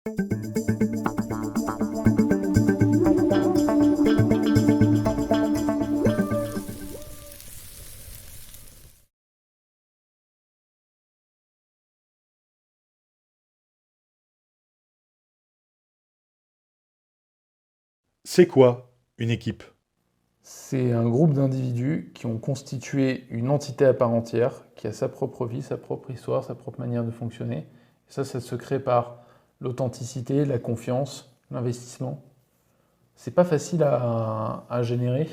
C'est quoi une équipe? C'est un groupe d'individus qui ont constitué une entité à part entière, qui a sa propre vie, sa propre histoire, sa propre manière de fonctionner. Et ça se crée par l'authenticité, la confiance, l'investissement. C'est pas facile à générer.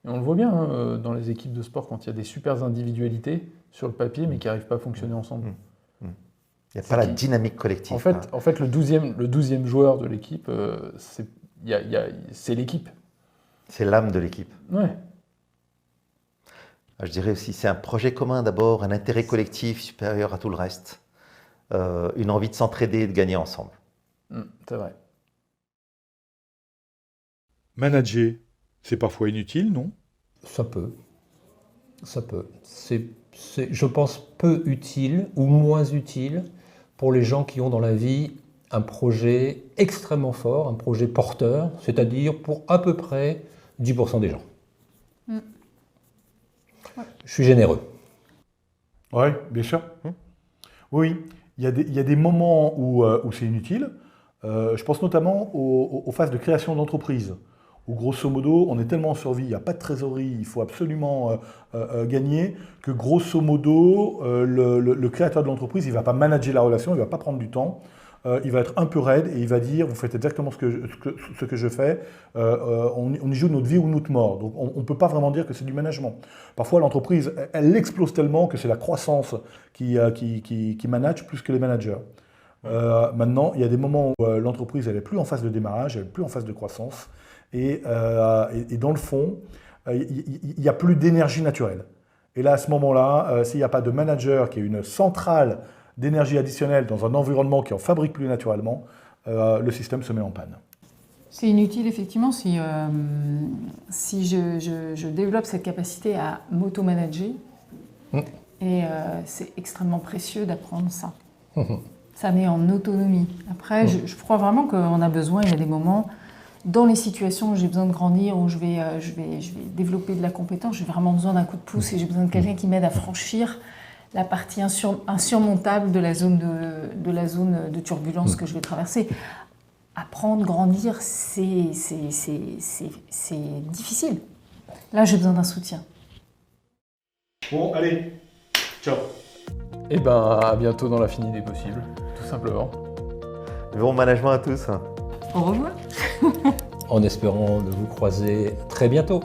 Et on le voit bien hein, dans les équipes de sport quand il y a des super individualités sur le papier, mais qui n'arrivent pas à fonctionner ensemble. Il n'y a pas la dynamique collective. En fait, le 12e joueur de l'équipe, c'est l'équipe. C'est l'âme de l'équipe. Ouais. Je dirais aussi, c'est un projet commun d'abord, un intérêt collectif supérieur à tout le reste, une envie de s'entraider et de gagner ensemble. C'est vrai. Manager, c'est parfois inutile, non? Ça peut. Ça peut. C'est, je pense, peu utile ou moins utile pour les gens qui ont dans la vie un projet extrêmement fort, un projet porteur, c'est-à-dire pour à peu près 10% des gens. Ouais. Je suis généreux. Oui, bien sûr. Oui, il y a des moments où c'est inutile. Je pense notamment aux phases de création d'entreprise, où grosso modo, on est tellement en survie, il n'y a pas de trésorerie, il faut absolument gagner, que grosso modo, le créateur de l'entreprise, il ne va pas manager la relation, il ne va pas prendre du temps. Il va être un peu raide et il va dire, vous faites exactement ce que je fais, on y joue notre vie ou notre mort. Donc on ne peut pas vraiment dire que c'est du management. Parfois l'entreprise, elle explose tellement que c'est la croissance qui manage plus que les managers. Maintenant, il y a des moments où l'entreprise, elle n'est plus en phase de démarrage, elle n'est plus en phase de croissance. Et dans le fond, il n'y a plus d'énergie naturelle. Et là, à ce moment-là, s'il n'y a pas de manager qui est une centrale d'énergie additionnelle dans un environnement qui en fabrique plus naturellement, le système se met en panne. C'est inutile effectivement si je développe cette capacité à m'auto-manager. Et c'est extrêmement précieux d'apprendre ça. Ça met en autonomie. Après, je crois vraiment qu'on a besoin, il y a des moments, dans les situations où j'ai besoin de grandir, où je vais développer de la compétence, j'ai vraiment besoin d'un coup de pouce et j'ai besoin de quelqu'un qui m'aide à franchir la partie insurmontable de la zone de turbulence que je vais traverser. Apprendre, grandir, c'est difficile. Là, j'ai besoin d'un soutien. Bon, allez, ciao. Et ben, à bientôt dans l'infini des possibles, tout simplement. Bon management à tous. Au revoir. En espérant de vous croiser très bientôt.